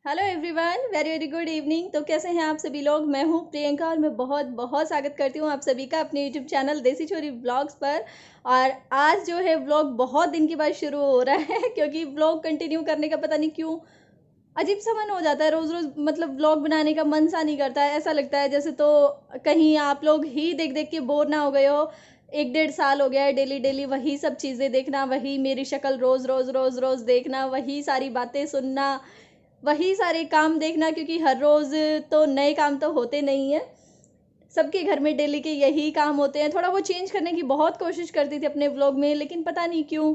Hello everyone, very very good evening. तो कैसे हैं आप सभी लोग। मैं हूं प्रियंका और मैं बहुत बहुत स्वागत करती हूं आप सभी का अपने यूट्यूब चैनल देसी छोरी व्लॉग्स पर। और आज जो है व्लॉग बहुत दिन के बाद शुरू हो रहा है क्योंकि व्लॉग कंटिन्यू करने का पता नहीं क्यों अजीब सा मन हो जाता है। रोज़ रोज़ मतलब व्लॉग बनाने का मन सा नहीं करता है। ऐसा लगता है जैसे तो कहीं आप लोग ही देख देख के बोर ना हो गए हो। 1 डेढ़ साल हो गया है डेली डेली वही सब चीज़ें देखना, वही मेरी शक्ल रोज़ रोज़ रोज़ रोज़ देखना, वही सारी बातें सुनना, वही सारे काम देखना। क्योंकि हर रोज़ तो नए काम तो होते नहीं हैं, सबके घर में डेली के यही काम होते हैं। थोड़ा वो चेंज करने की बहुत कोशिश करती थी अपने व्लॉग में, लेकिन पता नहीं क्यों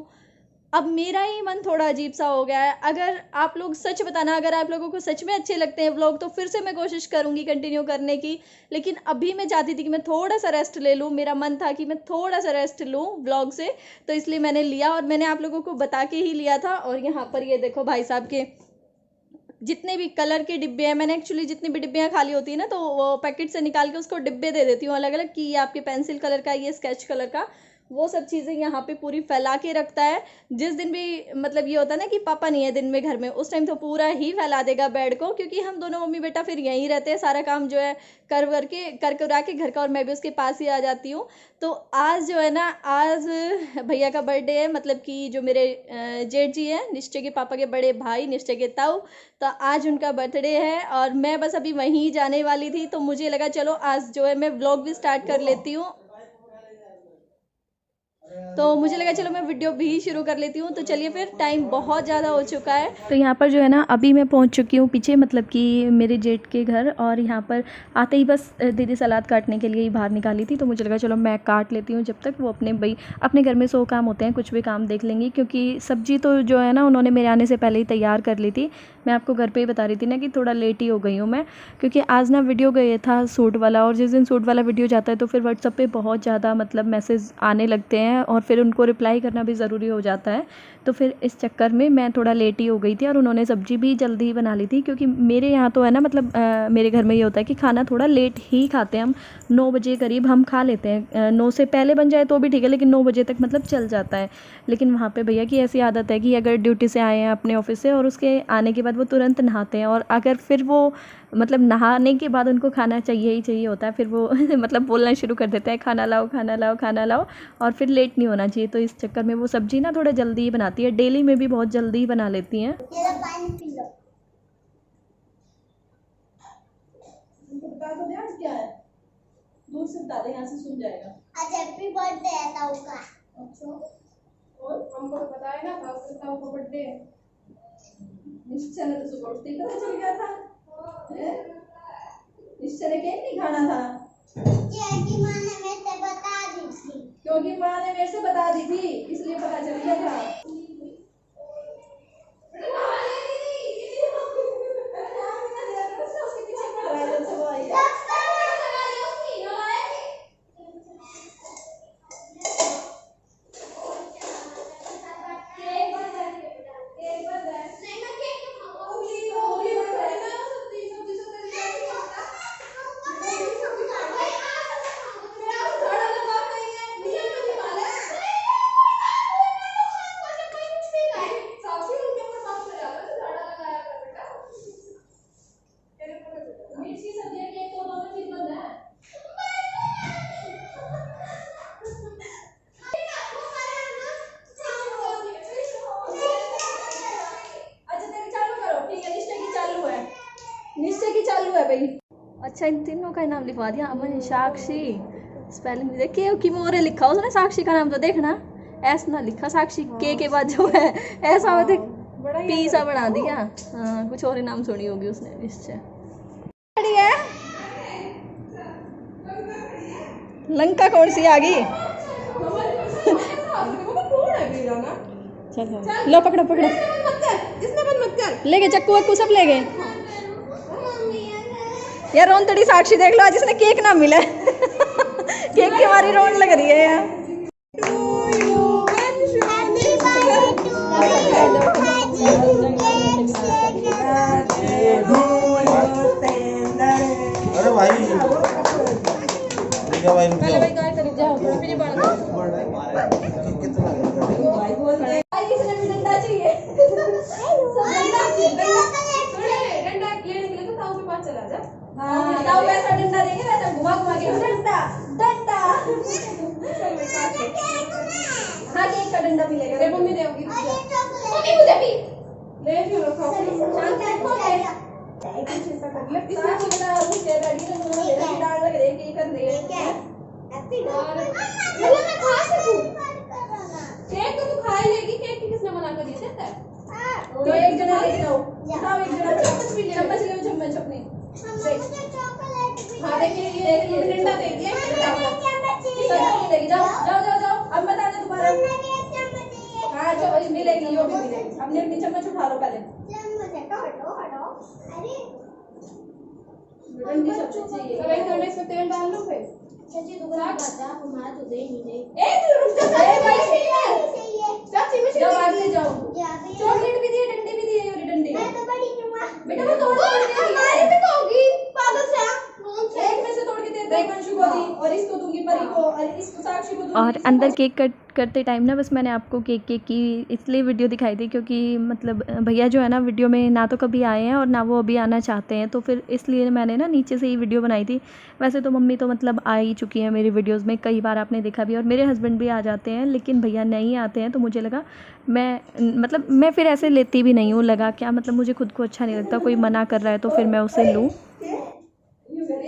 अब मेरा ही मन थोड़ा अजीब सा हो गया है। अगर आप लोग सच बताना, अगर आप लोगों को सच में अच्छे लगते हैं व्लॉग तो फिर से मैं कोशिश करूँगी कंटिन्यू करने की। लेकिन अभी मैं चाहती थी कि मैं थोड़ा सा रेस्ट ले लूँ, मेरा मन था कि मैं थोड़ा सा रेस्ट लूँ व्लॉग से, तो इसलिए मैंने लिया और मैंने आप लोगों को बता के ही लिया था। और यहाँ पर ये देखो भाई साहब के जितने भी कलर के डिब्बे हैं, मैंने एक्चुअली जितनी भी डिब्बियाँ खाली होती है ना तो वो पैकेट से निकाल के उसको डिब्बे दे देती हूँ अलग अलग, कि ये आपके पेंसिल कलर का, ये स्केच कलर का, वो सब चीज़ें यहाँ पे पूरी फैला के रखता है। जिस दिन भी मतलब ये होता है ना कि पापा नहीं है दिन में घर में, उस टाइम तो पूरा ही फैला देगा बेड को, क्योंकि हम दोनों मम्मी बेटा फिर यहीं रहते हैं। सारा काम जो है कर करा के घर का, और मैं भी उसके पास ही आ जाती हूँ। तो आज जो है ना, आज भैया का बर्थडे है, मतलब कि जो मेरे जेठ जी हैं, निश्चय के पापा के बड़े भाई, निश्चय के ताऊ, तो आज उनका बर्थडे है। और मैं बस अभी वहीं जाने वाली थी, तो मुझे लगा चलो आज जो है मैं व्लॉग भी स्टार्ट कर लेती हूँ। तो मुझे लगा चलो मैं वीडियो भी शुरू कर लेती हूँ। तो चलिए फिर, टाइम बहुत ज़्यादा हो चुका है। तो यहाँ पर जो है ना, अभी मैं पहुँच चुकी हूँ पीछे, मतलब कि मेरे जेठ के घर। और यहाँ पर आते ही बस दीदी सलाद काटने के लिए ही बाहर निकाली थी, तो मुझे लगा चलो मैं काट लेती हूँ जब तक। वो अपने घर में 100 काम होते हैं, कुछ भी काम देख लेंगी, क्योंकि सब्जी तो जो है ना उन्होंने मेरे आने से पहले ही तैयार कर ली थी। मैं आपको घर पे ही बता रही थी ना कि थोड़ा लेट ही हो गई हूँ मैं, क्योंकि आज ना वीडियो गए था सूट वाला, और जिस दिन सूट वाला वीडियो जाता है तो फिर व्हाट्सएप पे बहुत ज़्यादा मतलब मैसेज आने लगते हैं, और फिर उनको रिप्लाई करना भी ज़रूरी हो जाता है। तो फिर इस चक्कर में मैं थोड़ा लेट ही हो गई थी, और उन्होंने सब्ज़ी भी जल्दी ही बना ली थी। क्योंकि मेरे यहाँ तो है ना, मतलब मेरे घर में ये होता है कि खाना थोड़ा लेट ही खाते हैं हम। 9 बजे करीब हम खा लेते हैं। 9 से पहले बन जाए तो भी ठीक है, लेकिन 9 बजे तक मतलब चल जाता है। लेकिन वहाँ पे भैया की ऐसी आदत है कि अगर ड्यूटी से आए हैं अपने ऑफिस से, और उसके आने के बाद वो तुरंत नहाते हैं, और अगर फिर वो मतलब नहाने के बाद उनको खाना चाहिए ही चाहिए होता है, फिर वो मतलब बोलना शुरू कर देते हैं, खाना लाओ खाना लाओ खाना लाओ। और फिर लेट नहीं होना चाहिए, तो इस चक्कर में वो सब्ज़ी ना थोड़ा जल्दी ही बनाती है, डेली में भी बहुत जल्दी ही बना लेती हैं। बता दो यार क्या है, दूर से बता दे, यहाँ से सुन जाएगा। आज हैप्पी बर्थडे है ताऊ का। अच्छा, और हमको तो पता है ना ताऊ का बर्थडे है। निश्चय ने तो सुबह उठते ही पता चल गया था। निश्चय ने केक नहीं खाना था क्योंकि माँ ने मेरे से बता दी थी। क्योंकि माँ ने मेरे से बता दी थी इसलिए पता चल गया था। निश्चय की चालू है भाई। अच्छा, इन तीनों का नाम लिखवा दिया अमन, साक्षी। स्पेलिंग देखिए कि मोरे लिखा उसने, साक्षी का नाम तो देखना, ऐसा ना लिखा साक्षी के बाद जो है ऐसा हो देख पी सा बना दिया। हाँ, कुछ और ही नाम सुनी होगी उसने। निश्चय है। लंका कौन सी आ गई। चल लो पकड़ो पकड़ो, लेके चक्कू वक्कू सब ले गए यार। रोन तड़ी साक्षी देख लो, आज इसने केक ना मिला केक की हमारी रोन लग रही है यार। अरे भाई हाँ तो वैसा डंडा देंगे, वैसा घुमा घुमा के डंडा डंडा। हाँ केक का डंडा मिलेगा। मेरी मम्मी देगी, मम्मी मुझे भी ले क्यों रखा शांत रखो चिंता कर ले इसमें चिंता मुझे रेडी ना होना मेरा भी डाल लग रही है केक कर रही है हैप्पी बर्थडे। मैं खा सकूं केक तो तू खा ही लेगी, केक की किसने मना कर दिया था? तो एक जना लेके जाओ, उठाओ एक जना चम्मच भी ले, चम्मच ले चम्मच अपनी। हाँ देखिए ये डंडा दे दिया सब लेके जाओ जाओ जाओ जाओ। अब मत आना दोबारा। हाँ जो मिलेगी वो भी मिलेगी। अपनी अपनी चम्मच उठा लो पहले। डंडी सब चाहिए। अब एक में इसमें तेल डाल लो फिर। चाची तू बना जा हमारा तो दे नहीं दे। ए तू रुक जा भाई सही है। चाची में जाओ आगे जाओ। चॉकलेट भी दिए डंडी भी दिए और डंडी। मैं तो बड़ी दूंगा। बेटा वो तोड़ के हमारे पे तो होगी पागल से। एक में से तोड़ के दे दे मंशु को दी और इसको दूंगी परी को और इसको साक्षी को दूंगी। और अंदर केक कट करते टाइम ना बस मैंने आपको केक की इसलिए वीडियो दिखाई थी क्योंकि मतलब भैया जो है ना वीडियो में ना तो कभी आए हैं और ना वो अभी आना चाहते हैं, तो फिर इसलिए मैंने ना नीचे से ही वीडियो बनाई थी। वैसे तो मम्मी तो मतलब आ ही चुकी है मेरी वीडियोस में, कई बार आपने देखा भी, और मेरे हस्बैंड भी आ जाते हैं, लेकिन भैया नहीं आते हैं। तो मुझे लगा मैं फिर ऐसे लेती भी नहीं हूँ, लगा क्या मतलब मुझे खुद को अच्छा नहीं लगता, कोई मना कर रहा है तो फिर मैं उसे लूँ।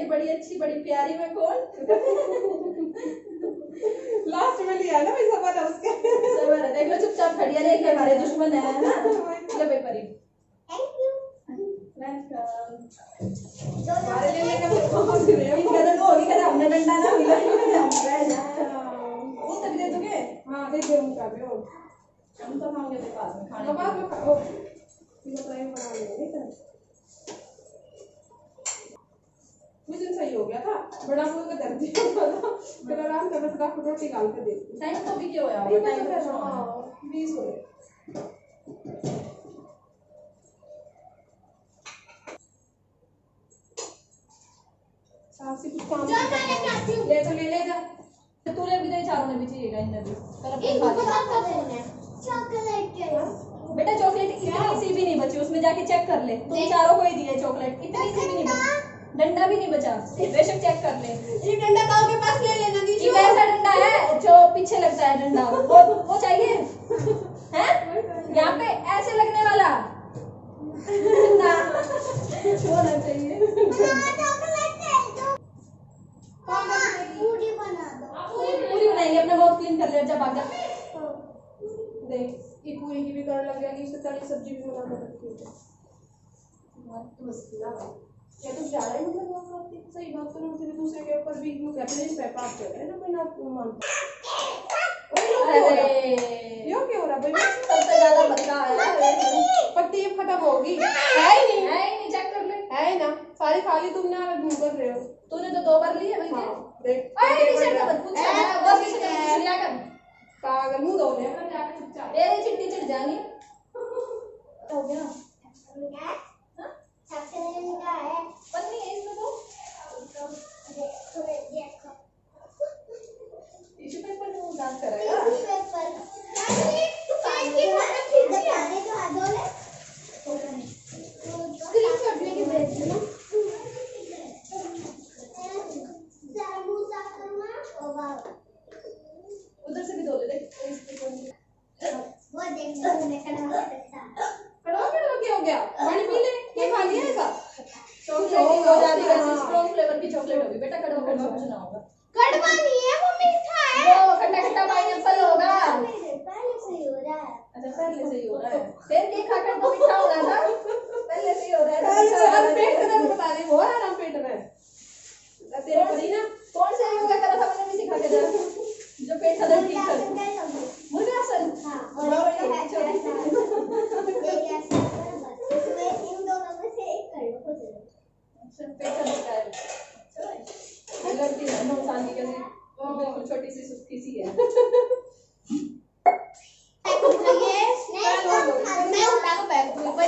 बड़ी अच्छी बड़ी प्यारी में कौन लास्ट में लिया ना वैसा वाला उसके सबर है। देख लो चुपचाप खड़ी है कि हमारे दुश्मन है ना। ले बेपरी थैंक यू वेलकम। हमारे लिए का बहुत सी है इनका तो होगी कहता हमने डंडा ना मिला वो तभी दे दोगे। हां दे दूंगा भी हो हम तो खाओगे तो बाद में खाने बाद में खाओ ये तो टाइम बना लेंगे तो कुछ दिन सही हो गया था। बड़ा मुंह का दर्द होता था फिर आराम से बस डॉक्टर रोटी डाल के दे टाइम तो भी क्या होया होगा टाइम तो हां 20 हो गए। सासी कुछ काम जा मैं खाती हूं ले तो ले जा तू ले भी दे चारों ने भी चाहिएगा इनने भी पर अब खा ले चॉकलेट के बेटा चॉकलेट इतनी सी भी नहीं बची उसमें जाके चेक कर ले तुम चारों को ही दिया चॉकलेट इतनी सी भी नहीं बची डंडा भी नहीं बचा बेशक चेक कर ले। ये डंडा पाओ के पास ले लेना दीजिए। ये ऐसा डंडा है जो पीछे लगता है डंडा वो चाहिए हैं यहाँ पे ऐसे लगने वाला ना वो ना चाहिए। पूरी बना दो पूरी बनाएंगे अपना माउथ क्लीन कर ले जब आ जा देख ये पूरी की भी कर लग जाएगी इससे तली सब्जी भी बना सकती है। तो बस ना क्या तुम जा रहे मतलब वो करती सही बात करो मुझे दूसरे के ऊपर भी क्यों कहते हैं इस पे पाप कर रहे हैं ना कोई ना मानता। अरे यो क्या हो रहा भाई सबसे ज्यादा बदला है पत्ती ये खत्म होगी है ही नहीं चेक कर ले है ना सारी खाली तुमने और घूम कर रहे हो तूने तो 2 बार ली है भाई देख अरे टी-शर्ट का मत पूछ वो टी-शर्ट पूछ लिया कर पागल मुंह धो ले अपना जाके चुपचाप तेरे चिट्टी चढ़ जानी हो गया का है पत्नी है इसमें तो देखो टिश्यू पेपर में वो डांस करेगा टिश्यू पेपर की आगे तो हाथ धो ले स्क्रीनशॉट लेके भेज देना साबुन साफ करना ओ वाह उधर से भी धो ले देख वो देख मैं कड़वा क्या हो गया पानी पी ले ये खा लिया ऐसा चॉकलेट हो जाती है स्ट्रॉन्ग फ्लेवर की चॉकलेट होगी बेटा कड़वा कुछ ना होगा कड़वा नहीं है वो मीठा है वो खट्टा खट्टा पाइनएप्पल होगा पहले से ही हो रहा है। अच्छा पहले से ही हो रहा है फिर केक खाकर तो मीठा हो रहा था पहले से ही हो रहा है अब पेट का दर्द बता रही हो रहा है ना पेट में तेरे परी ना कौन सा योगा करा था मैंने भी सिखा के जरा जो पेट का दर्द ठीक कर मुद्रासन हां और बिल्कुल छोटी सी सुस्ती सी है मैं उठा को बैग दूंगी पर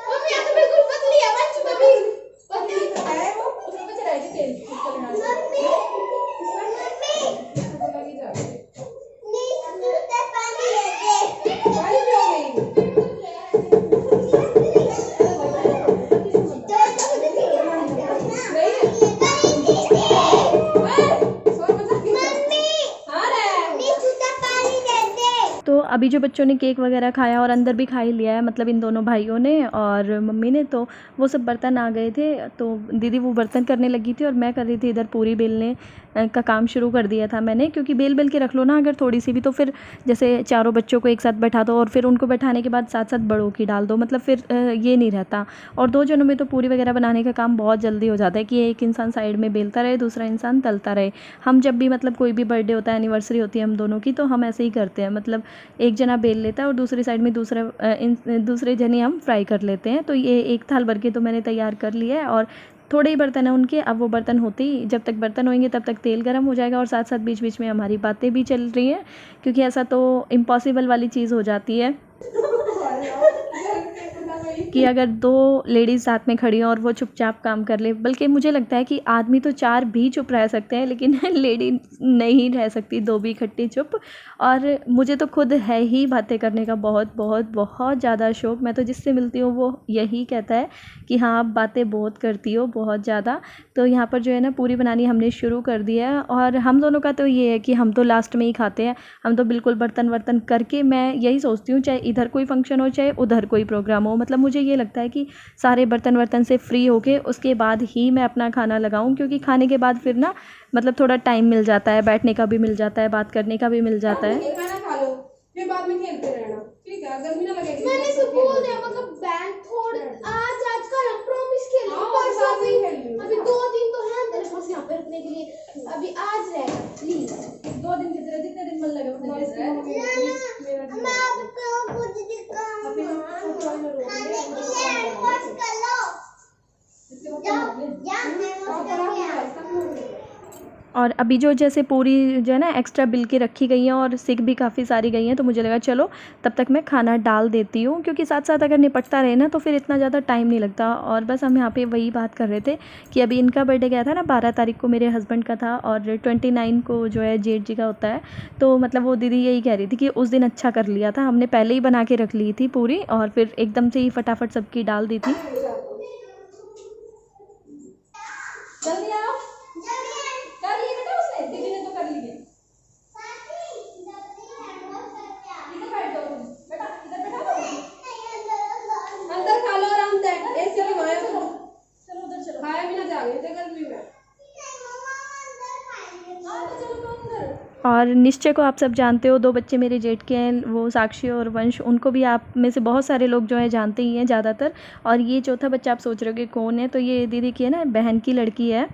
मम्मी आप तो बिल्कुल पतली है बच्ची पतली है वो उसमें बच रहा है तेल उसको लेना मम्मी इसमें लगी जा नहीं सुनते पानी लेके पानी पियोगी अभी जो बच्चों ने केक वगैरह खाया और अंदर भी खा ही लिया है, मतलब इन दोनों भाइयों ने और मम्मी ने, तो वो सब बर्तन आ गए थे। तो दीदी वो बर्तन करने लगी थी और मैं कर रही थी इधर पूरी बेलने का काम शुरू कर दिया था मैंने, क्योंकि बेल बेल के रख लो ना अगर थोड़ी सी भी, तो फिर जैसे चारों बच्चों को एक साथ बैठा दो और फिर उनको बैठाने के बाद साथ साथ बड़ों की डाल दो, मतलब फिर ये नहीं रहता। और 2 जनों में तो पूरी वगैरह बनाने का काम बहुत जल्दी हो जाता है कि एक इंसान साइड में बेलता रहे, दूसरा इंसान तलता रहे। हम जब भी मतलब कोई भी बर्थडे होता है, एनिवर्सरी होती है हम दोनों की, तो हम ऐसे ही करते हैं, मतलब एक जना बेल लेता है और दूसरी साइड में दूसरे जने हम फ्राई कर लेते हैं। तो ये एक थाल भर के तो मैंने तैयार कर लिया है और थोड़े ही बर्तन हैं उनके। अब वो बर्तन होते ही, जब तक बर्तन होंगे तब तक तेल गर्म हो जाएगा और साथ साथ बीच बीच में हमारी बातें भी चल रही हैं, क्योंकि ऐसा तो इम्पॉसिबल वाली चीज़ हो जाती है कि अगर 2 लेडीज़ साथ में खड़ी हों और वो चुपचाप काम कर ले। बल्कि मुझे लगता है कि आदमी तो 4 भी चुप रह सकते हैं, लेकिन लेडी नहीं रह सकती 2 भी इकट्ठी चुप। और मुझे तो खुद है ही बातें करने का बहुत बहुत बहुत ज़्यादा शौक़। मैं तो जिससे मिलती हूँ वो यही कहता है कि हाँ आप बातें बहुत करती हो, बहुत ज़्यादा। तो यहाँ पर जो है ना पूरी बनानी हमने शुरू कर दिया है और हम दोनों का तो ये है कि हम तो लास्ट में ही खाते हैं। हम तो बिल्कुल बर्तन वर्तन करके, मैं यही सोचती हूँ चाहे इधर कोई फंक्शन हो चाहे उधर कोई प्रोग्राम हो, मतलब मुझे ये लगता है कि सारे बर्तन वर्तन से फ्री होके उसके बाद ही मैं अपना खाना लगाऊं, क्योंकि खाने के बाद फिर ना मतलब थोड़ा टाइम मिल जाता है, बैठने का भी मिल जाता है, बात करने का भी मिल जाता है। खाना खा लो फिर बाद में खेलते रहना, ठीक है? गर्मी ना लगे। मैंने तो बोल दिया, मतलब बैंक थोड़ा आज का प्रॉमिस खेल लो, परसों भी अभी 2 दिन तो है तेरे पास यहाँ पे रखने के लिए, अभी आज रहेगा प्लीज। 2 दिन की तरह जितने दिन मन लगे उतने दिन। मैं आपको कुछ दिखाऊंगा, वॉश कर लो और अभी जो जैसे पूरी जो है ना एक्स्ट्रा बिल के रखी गई हैं और सिक भी काफ़ी सारी गई हैं, तो मुझे लगा चलो तब तक मैं खाना डाल देती हूँ, क्योंकि साथ साथ अगर निपटता रहे ना तो फिर इतना ज़्यादा टाइम नहीं लगता। और बस हम यहाँ पे वही बात कर रहे थे कि अभी इनका बर्थडे गया था ना, 12 तारीख को मेरे हस्बैंड का था और 29 को जो है जेठ जी का होता है। तो मतलब वो दीदी यही कह रही थी कि उस दिन अच्छा कर लिया था, हमने पहले ही बना के रख ली थी पूरी और फिर एकदम से ही फटाफट सबकी डाल दी थी। जल्दी आओ, कर लिए बेटा, उसने दीदी ने तो कर लिए। इधर बैठ जाओ बेटा, इधर बैठा दो, अंदर खा लो आराम से, एसी की हवा है। चलो उधर चलो, खाया भी ना जाओगे इतने गर्मी में। हाँ तो चलो अंदर। और निश्चय को आप सब जानते हो, 2 बच्चे मेरे जेठ के हैं, वो साक्षी और वंश, उनको भी आप में से बहुत सारे लोग जो है जानते ही हैं ज़्यादातर। और ये चौथा बच्चा आप सोच रहे हो कि कौन है, तो ये दीदी की है ना बहन की लड़की है।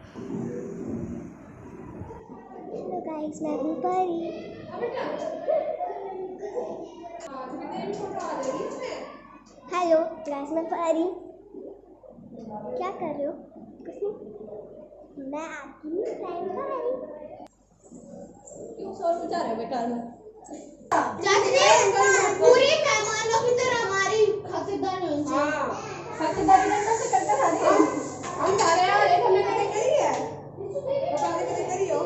हेलो गाइस, मैं परी। क्या कर रहे हो? कुछ नहीं, मैं आपकी फ्रेंड परी। क्यों शोर मचा रहे हो बेकार में? पूरी मेहमानों की तरह हमारी खातिरदारी होनी चाहिए। हाँ, खातिरदारी कैसे करते खा रहे हो? हम खा रहे हैं, एक हमने कभी करी है, कभी करी हो?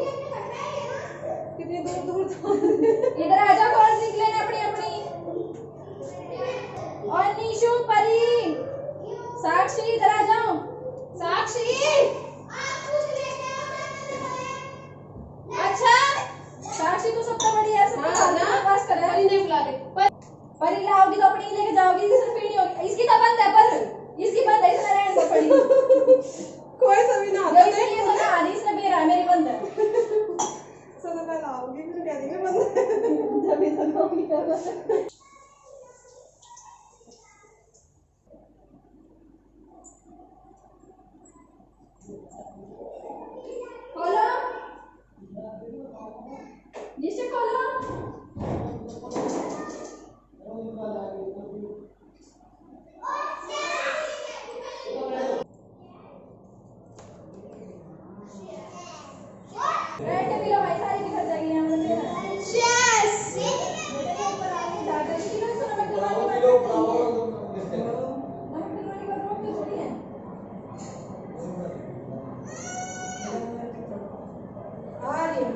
कितनी दूर दूर इधर आ जाओ, और सीख लेना अपनी अपनी। और नीशु, परी, साक्षी इधर आ जाओ। साक्षी, अच्छा साक्षी तो सबसे बड़ी है, सबके पास कर रही है, बुला रहे। परी लाओगी तो अपनी लेके जाओगी, इससे पीनी होगी। इसकी तो बंद है, पर इसकी बंद है, इसने रहने दो पड़ी। कोई सभी ना आता है, ये तो ना आनी, इसने मेरा मेरी बंद है। चलो मैं लाऊंगी, फिर कह देंगे बंद है। तभी तो कहूंगी बंद। खोलो, नीचे खोलो। रेड भी लो भाई, सारी बिखर जाएगी यहाँ पे। यस मेरे ऊपर आ गई दादा जी, लो इसको नमक दिलवाने वाली नमक दिलवाने का रोक तो थोड़ी है। आ रही है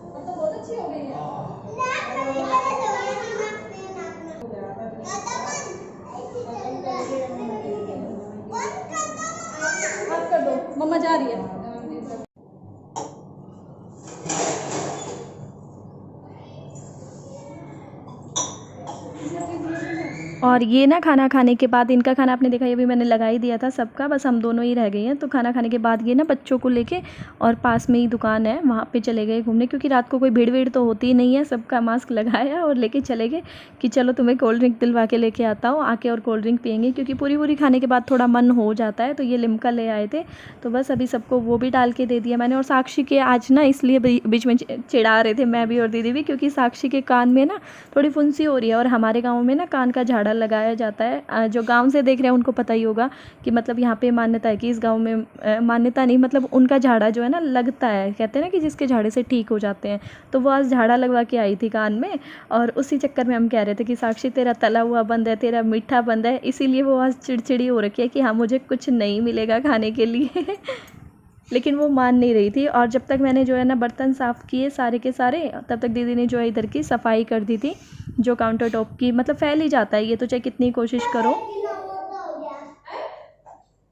अब तो बहुत अच्छी हो गई है। आप कर दो, मम्मा जा रही है। और ये ना खाना खाने के बाद, इनका खाना आपने देखा, ये भी मैंने लगा ही दिया था सबका, बस हम दोनों ही रह गए हैं। तो खाना खाने के बाद ये ना बच्चों को लेके, और पास में ही दुकान है वहाँ पे चले गए घूमने, क्योंकि रात को कोई भीड़ तो होती ही नहीं है। सबका मास्क लगाया और लेके चले गए कि चलो तुम्हें कोल्ड ड्रिंक दिलवा के लेके आता हूँ, आके और कोल्ड ड्रिंक पियेंगे, क्योंकि पूरी खाने के बाद थोड़ा मन हो जाता है। तो ये लिम्का ले आए थे, तो बस अभी सबको वो भी डाल के दे दिया मैंने। और साक्षी के आज ना इसलिए बीच में चिढ़ा रहे थे मैं भी और दीदी भी, क्योंकि साक्षी के कान में ना थोड़ी फुंसी हो रही है। और हमारे गाँव में ना कान का झाड़ा लगाया जाता है। जो गांव से देख रहे हैं उनको पता ही होगा कि मतलब यहाँ पे मान्यता है कि इस गांव में मान्यता नहीं, मतलब उनका झाड़ा जो है ना लगता है, कहते हैं ना कि जिसके झाड़े से ठीक हो जाते हैं। तो वो आज झाड़ा लगवा के आई थी कान में, और उसी चक्कर में हम कह रहे थे कि साक्षी तेरा तला हुआ बंद है, तेरा मीठा बंद है, इसीलिए वो आज चिड़चिड़ी हो रखी है कि हाँ मुझे कुछ नहीं मिलेगा खाने के लिए। लेकिन वो मान नहीं रही थी। और जब तक मैंने जो है ना बर्तन साफ़ किए सारे के सारे, तब तक दीदी ने जो है इधर की सफाई कर दी थी, जो काउंटर टॉप की, मतलब फैल ही जाता है ये तो, चाहे कितनी कोशिश करो।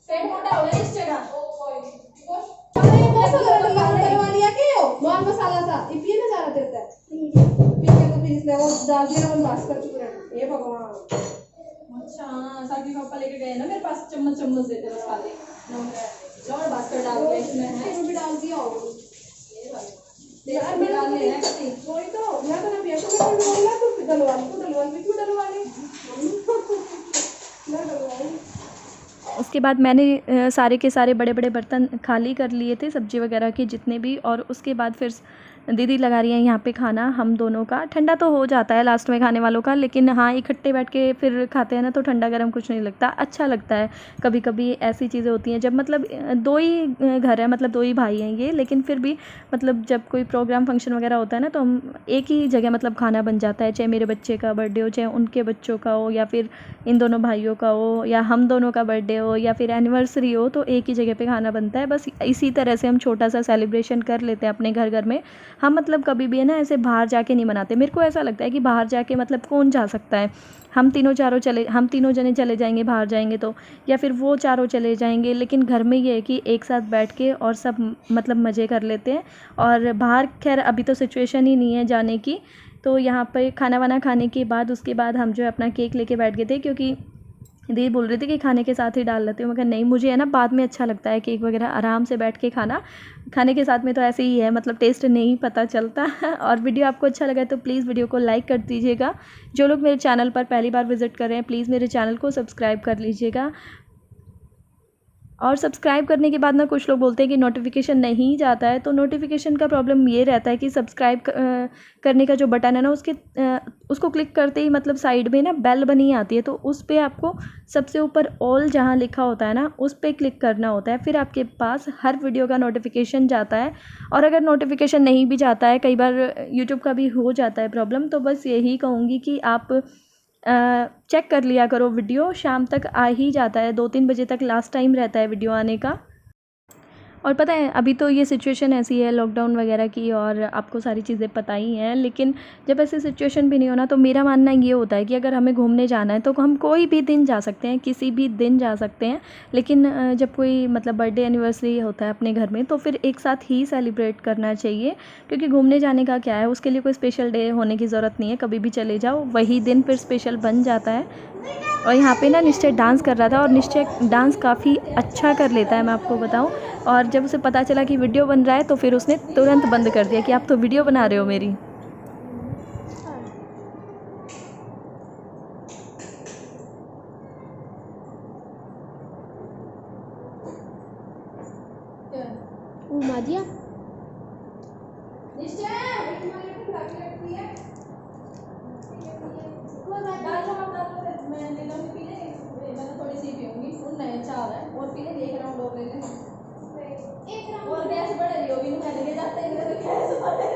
पेट मोटा हो गया इस जगह। मसाला था इपिए ना जा रहा देता है, फिर इसमें वो डाल दिया, हम बास कर चुके हैं। ये भगवान, अच्छा साकी पापा लेके गए ना मेरे पास, चम्मच देते बस खाली और बास कर डाल दिया इसमें है, इसमें भी डाल दिया होगा यार। मैं डाल लेना किसी वही तो मैं तो ना पिया को बोलना तो डलवा भी क्यों डलवा ले ना डलवा। उसके बाद मैंने सारे के सारे बड़े बड़े बर्तन खाली कर लिए थे सब्ज़ी वगैरह के जितने भी। और उसके बाद फिर दीदी लगा रही हैं यहाँ पे खाना हम दोनों का। ठंडा तो हो जाता है लास्ट में खाने वालों का, लेकिन हाँ इकट्ठे बैठ के फिर खाते हैं ना तो ठंडा गर्म कुछ नहीं लगता, अच्छा लगता है। कभी कभी ऐसी चीज़ें होती हैं जब मतलब दो ही घर है, मतलब दो ही भाई हैं ये, लेकिन फिर भी मतलब जब कोई प्रोग्राम फंक्शन वगैरह होता है ना तो हम एक ही जगह मतलब खाना बन जाता है, चाहे मेरे बच्चे का बर्थडे हो, चाहे उनके बच्चों का हो, या फिर इन दोनों भाइयों का हो, या हम दोनों का बर्थडे हो, या फिर एनिवर्सरी हो, तो एक ही जगह पे खाना बनता है। बस इसी तरह से हम छोटा सा सेलिब्रेशन कर लेते हैं अपने घर में। हम मतलब कभी भी है ना ऐसे बाहर जाके नहीं मनाते। मेरे को ऐसा लगता है कि बाहर जाके मतलब कौन जा सकता है, हम तीनों जने चले जाएंगे बाहर जाएंगे तो, या फिर वो चारों चले जाएंगे। लेकिन घर में ये है कि एक साथ बैठ के और सब मतलब मज़े कर लेते हैं। और बाहर खैर अभी तो सिचुएशन ही नहीं है जाने की। तो यहाँ पे खाना वाना खाने के बाद उसके बाद हम जो है अपना केक लेके बैठ गए थे, क्योंकि दीदी बोल रही थी कि खाने के साथ ही डाल लेते हो। मगर नहीं, मुझे है ना बाद में अच्छा लगता है केक वगैरह आराम से बैठ के खाना, खाने के साथ में तो ऐसे ही है, मतलब टेस्ट नहीं पता चलता। और वीडियो आपको अच्छा लगा तो प्लीज़ वीडियो को लाइक कर दीजिएगा। जो लोग मेरे चैनल पर पहली बार विज़िट कर रहे हैं प्लीज़ मेरे चैनल को सब्सक्राइब कर लीजिएगा। और सब्सक्राइब करने के बाद ना कुछ लोग बोलते हैं कि नोटिफिकेशन नहीं जाता है, तो नोटिफिकेशन का प्रॉब्लम ये रहता है कि सब्सक्राइब करने का जो बटन है ना उसको क्लिक करते ही मतलब साइड में ना बेल बनी आती है, तो उस पर आपको सबसे ऊपर ऑल जहाँ लिखा होता है ना उस पर क्लिक करना होता है, फिर आपके पास हर वीडियो का नोटिफिकेशन जाता है। और अगर नोटिफिकेशन नहीं भी जाता है, कई बार यूट्यूब का भी हो जाता है प्रॉब्लम, तो बस यही कहूँगी कि आप चेक कर लिया करो, वीडियो शाम तक आ ही जाता है, 2-3 बजे तक लास्ट टाइम रहता है वीडियो आने का। और पता है अभी तो ये सिचुएशन ऐसी है लॉकडाउन वगैरह की, और आपको सारी चीज़ें पता ही हैं। लेकिन जब ऐसी सिचुएशन भी नहीं होना तो मेरा मानना ये होता है कि अगर हमें घूमने जाना है तो हम कोई भी दिन जा सकते हैं, किसी भी दिन जा सकते हैं। लेकिन जब कोई मतलब बर्थडे एनिवर्सरी होता है अपने घर में तो फिर एक साथ ही सेलिब्रेट करना चाहिए, क्योंकि घूमने जाने का क्या है, उसके लिए कोई स्पेशल डे होने की ज़रूरत नहीं है, कभी भी चले जाओ, वही दिन फिर स्पेशल बन जाता है। और यहाँ पे ना निश्चय डांस कर रहा था, और निश्चय डांस काफ़ी अच्छा कर लेता है, मैं आपको बताऊँ। और जब उसे पता चला कि वीडियो बन रहा है तो फिर उसने तुरंत बंद कर दिया कि आप तो वीडियो बना रहे हो मेरी। मादिया थोड़ी सी पीऊंगी, चार है और पीने देख रहा हूँ लोग लेने और गैस बढ़ रही होगी, मैंने ले जाते हैं गैस बढ़ रही और देर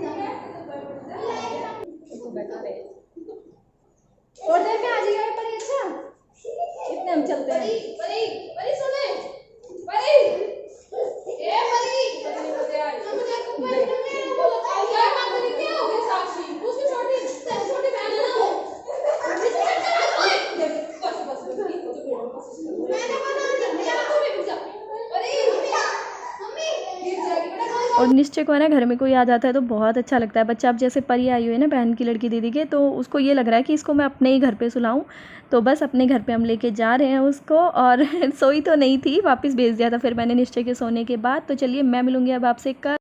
में आ जाएगा पर। अच्छा इतने हम चलते हैं। परी सुने परी, ए परी क्या बात कर रही हो साक्षी, उसकी छोटी बहन है ना वो। मैंने बना दिया, तू भी पूछा। अरे मम्मी गिर जाएगी बेटा, और निश्चय को है ना घर में कोई आ जाता है तो बहुत अच्छा लगता है। बच्चा अब जैसे परी आई हुई है ना बहन की लड़की दीदी के, तो उसको ये लग रहा है कि इसको मैं अपने ही घर पे सुलाऊं। तो बस अपने घर पे हम लेके जा रहे हैं उसको। और सोई तो नहीं थी, वापस भेज दिया था फिर मैंने निश्चय के सोने के बाद। तो चलिए मैं मिलूंगी अब आपसे कल।